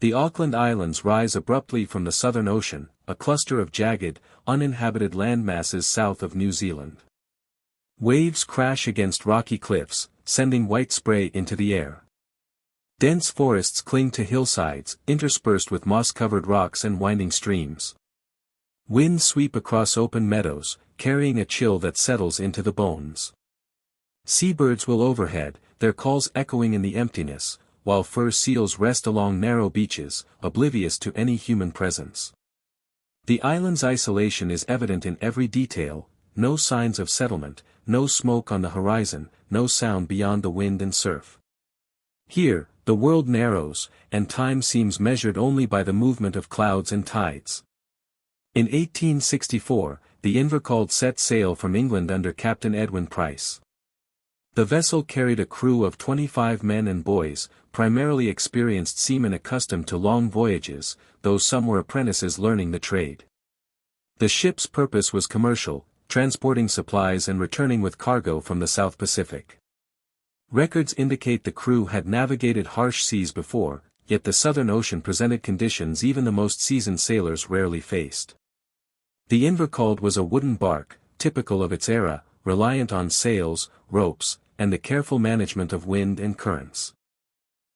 The Auckland Islands rise abruptly from the Southern Ocean, a cluster of jagged, uninhabited landmasses south of New Zealand. Waves crash against rocky cliffs, sending white spray into the air. Dense forests cling to hillsides, interspersed with moss-covered rocks and winding streams. Winds sweep across open meadows, carrying a chill that settles into the bones. Seabirds will overhead, their calls echoing in the emptiness, while fur seals rest along narrow beaches, oblivious to any human presence. The island's isolation is evident in every detail: no signs of settlement, no smoke on the horizon, no sound beyond the wind and surf. Here, the world narrows, and time seems measured only by the movement of clouds and tides. In 1864, the Invercauld set sail from England under Captain Edwin Price. The vessel carried a crew of 25 men and boys, primarily experienced seamen accustomed to long voyages, though some were apprentices learning the trade. The ship's purpose was commercial, transporting supplies and returning with cargo from the South Pacific. Records indicate the crew had navigated harsh seas before, yet the Southern Ocean presented conditions even the most seasoned sailors rarely faced. The Invercauld was a wooden bark, typical of its era, reliant on sails, ropes, and the careful management of wind and currents.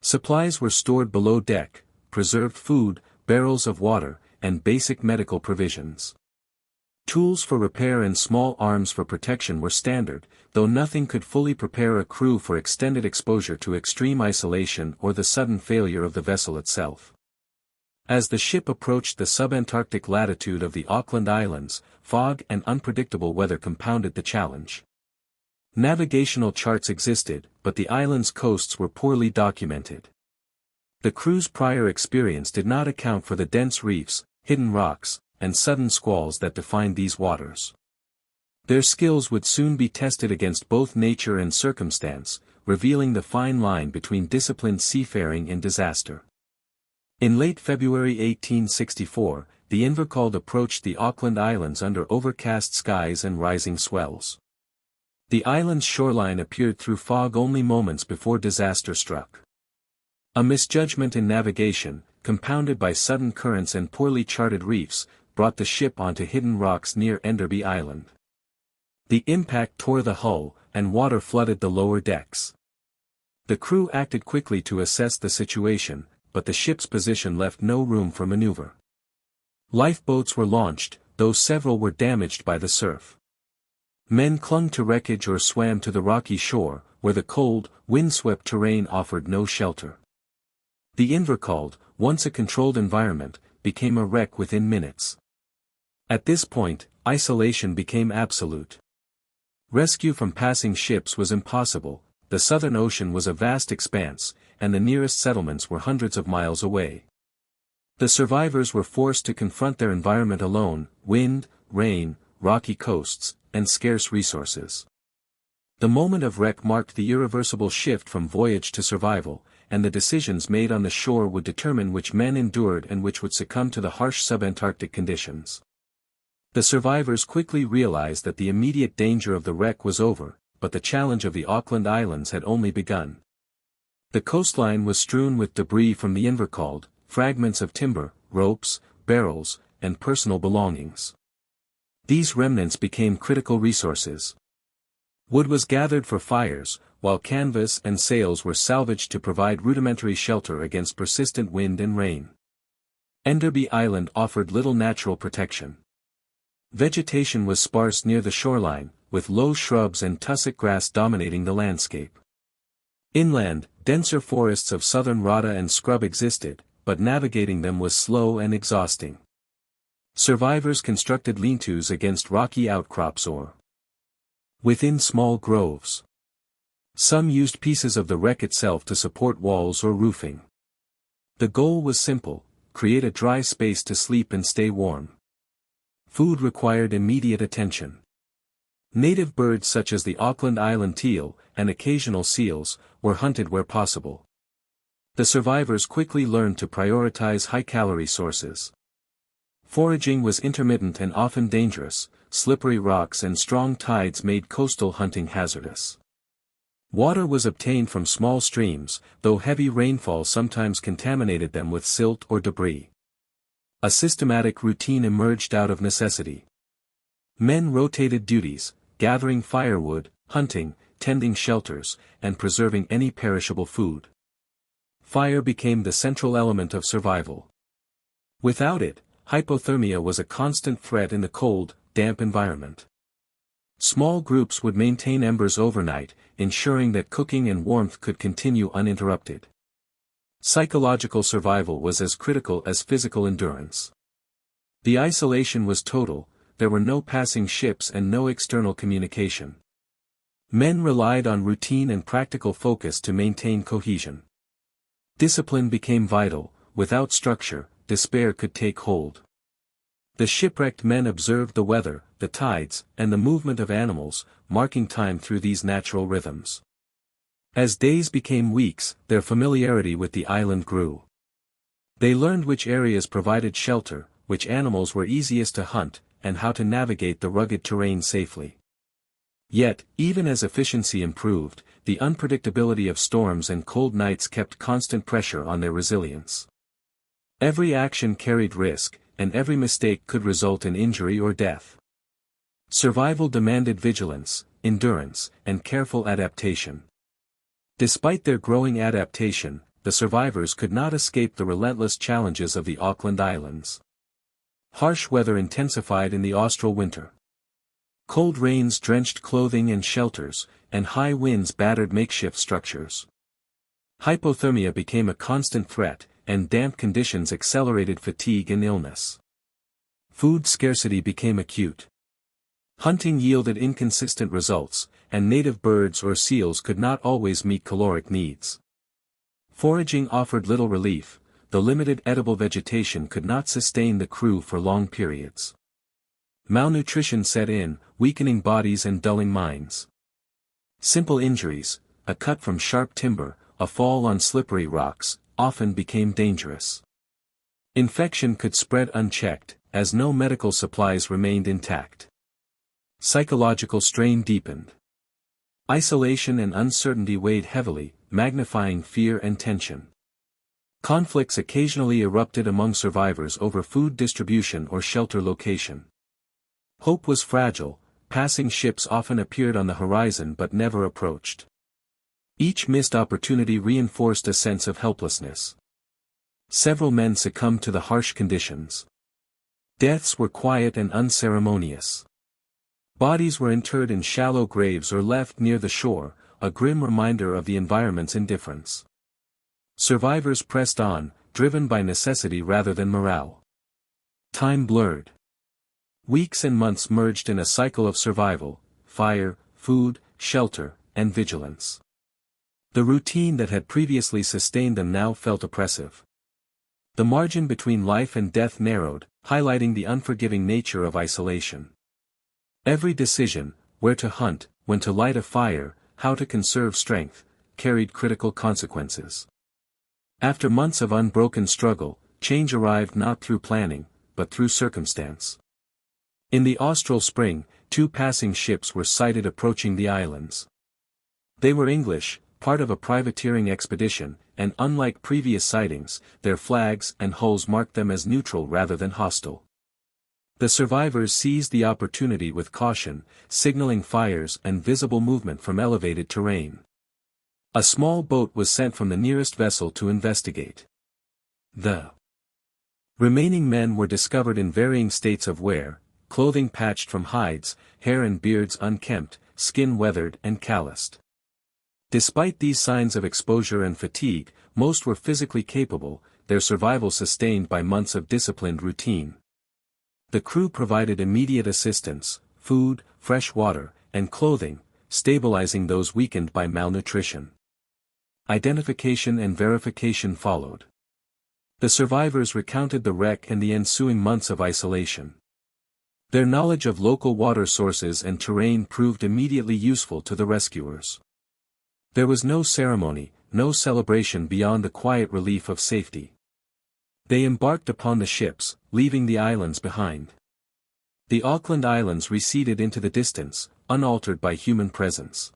Supplies were stored below deck, preserved food, barrels of water, and basic medical provisions. Tools for repair and small arms for protection were standard, though nothing could fully prepare a crew for extended exposure to extreme isolation or the sudden failure of the vessel itself. As the ship approached the subantarctic latitude of the Auckland Islands, fog and unpredictable weather compounded the challenge. Navigational charts existed, but the island's coasts were poorly documented. The crew's prior experience did not account for the dense reefs, hidden rocks, and sudden squalls that defined these waters. Their skills would soon be tested against both nature and circumstance, revealing the fine line between disciplined seafaring and disaster. In late February 1864, the Invercauld approached the Auckland Islands under overcast skies and rising swells. The island's shoreline appeared through fog only moments before disaster struck. A misjudgment in navigation, compounded by sudden currents and poorly charted reefs, brought the ship onto hidden rocks near Enderby Island. The impact tore the hull, and water flooded the lower decks. The crew acted quickly to assess the situation, but the ship's position left no room for maneuver. Lifeboats were launched, though several were damaged by the surf. Men clung to wreckage or swam to the rocky shore, where the cold, windswept terrain offered no shelter. The Invercauld, once a controlled environment, became a wreck within minutes. At this point, isolation became absolute. Rescue from passing ships was impossible. The Southern Ocean was a vast expanse, and the nearest settlements were hundreds of miles away. The survivors were forced to confront their environment alone: wind, rain, rocky coasts, and scarce resources. The moment of wreck marked the irreversible shift from voyage to survival, and the decisions made on the shore would determine which men endured and which would succumb to the harsh subantarctic conditions. The survivors quickly realized that the immediate danger of the wreck was over, but the challenge of the Auckland Islands had only begun. The coastline was strewn with debris from the Invercauld, fragments of timber, ropes, barrels, and personal belongings. These remnants became critical resources. Wood was gathered for fires, while canvas and sails were salvaged to provide rudimentary shelter against persistent wind and rain. Enderby Island offered little natural protection. Vegetation was sparse near the shoreline, with low shrubs and tussock grass dominating the landscape. Inland, denser forests of southern rata and scrub existed, but navigating them was slow and exhausting. Survivors constructed lean-tos against rocky outcrops or within small groves. Some used pieces of the wreck itself to support walls or roofing. The goal was simple: create a dry space to sleep and stay warm. Food required immediate attention. Native birds such as the Auckland Island teal, and occasional seals, were hunted where possible. The survivors quickly learned to prioritize high-calorie sources. Foraging was intermittent and often dangerous. Slippery rocks and strong tides made coastal hunting hazardous. Water was obtained from small streams, though heavy rainfall sometimes contaminated them with silt or debris. A systematic routine emerged out of necessity. Men rotated duties, gathering firewood, hunting, tending shelters, and preserving any perishable food. Fire became the central element of survival. Without it, hypothermia was a constant threat in the cold, damp environment. Small groups would maintain embers overnight, ensuring that cooking and warmth could continue uninterrupted. Psychological survival was as critical as physical endurance. The isolation was total, there were no passing ships and no external communication. Men relied on routine and practical focus to maintain cohesion. Discipline became vital, without structure, despair could take hold. The shipwrecked men observed the weather, the tides, and the movement of animals, marking time through these natural rhythms. As days became weeks, their familiarity with the island grew. They learned which areas provided shelter, which animals were easiest to hunt, and how to navigate the rugged terrain safely. Yet, even as efficiency improved, the unpredictability of storms and cold nights kept constant pressure on their resilience. Every action carried risk, and every mistake could result in injury or death. Survival demanded vigilance, endurance, and careful adaptation. Despite their growing adaptation, the survivors could not escape the relentless challenges of the Auckland Islands. Harsh weather intensified in the austral winter. Cold rains drenched clothing and shelters, and high winds battered makeshift structures. Hypothermia became a constant threat, and damp conditions accelerated fatigue and illness. Food scarcity became acute. Hunting yielded inconsistent results, and native birds or seals could not always meet caloric needs. Foraging offered little relief, the limited edible vegetation could not sustain the crew for long periods. Malnutrition set in, weakening bodies and dulling minds. Simple injuries, a cut from sharp timber, a fall on slippery rocks, often became dangerous. Infection could spread unchecked, as no medical supplies remained intact. Psychological strain deepened. Isolation and uncertainty weighed heavily, magnifying fear and tension. Conflicts occasionally erupted among survivors over food distribution or shelter location. Hope was fragile, passing ships often appeared on the horizon but never approached. Each missed opportunity reinforced a sense of helplessness. Several men succumbed to the harsh conditions. Deaths were quiet and unceremonious. Bodies were interred in shallow graves or left near the shore, a grim reminder of the environment's indifference. Survivors pressed on, driven by necessity rather than morale. Time blurred. Weeks and months merged in a cycle of survival, fire, food, shelter, and vigilance. The routine that had previously sustained them now felt oppressive. The margin between life and death narrowed, highlighting the unforgiving nature of isolation. Every decision, where to hunt, when to light a fire, how to conserve strength, carried critical consequences. After months of unbroken struggle, change arrived not through planning, but through circumstance. In the austral spring, 2 passing ships were sighted approaching the islands. They were English, part of a privateering expedition, and unlike previous sightings, their flags and hulls marked them as neutral rather than hostile. The survivors seized the opportunity with caution, signaling fires and visible movement from elevated terrain. A small boat was sent from the nearest vessel to investigate. The remaining men were discovered in varying states of wear, clothing patched from hides, hair and beards unkempt, skin weathered and calloused. Despite these signs of exposure and fatigue, most were physically capable, their survival sustained by months of disciplined routine. The crew provided immediate assistance, food, fresh water, and clothing, stabilizing those weakened by malnutrition. Identification and verification followed. The survivors recounted the wreck and the ensuing months of isolation. Their knowledge of local water sources and terrain proved immediately useful to the rescuers. There was no ceremony, no celebration beyond the quiet relief of safety. They embarked upon the ships, leaving the islands behind. The Auckland Islands receded into the distance, unaltered by human presence.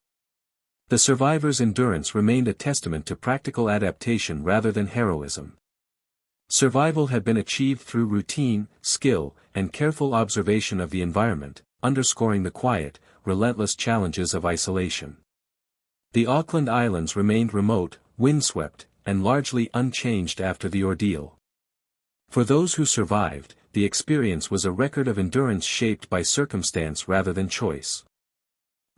The survivors' endurance remained a testament to practical adaptation rather than heroism. Survival had been achieved through routine, skill, and careful observation of the environment, underscoring the quiet, relentless challenges of isolation. The Auckland Islands remained remote, windswept, and largely unchanged after the ordeal. For those who survived, the experience was a record of endurance shaped by circumstance rather than choice.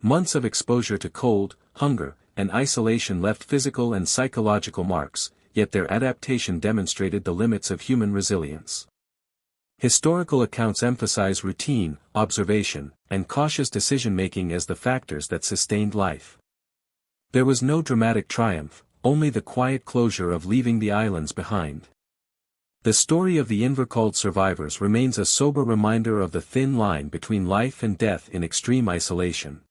Months of exposure to cold, hunger, and isolation left physical and psychological marks, yet their adaptation demonstrated the limits of human resilience. Historical accounts emphasize routine, observation, and cautious decision-making as the factors that sustained life. There was no dramatic triumph, only the quiet closure of leaving the islands behind. The story of the Invercauld survivors remains a sober reminder of the thin line between life and death in extreme isolation.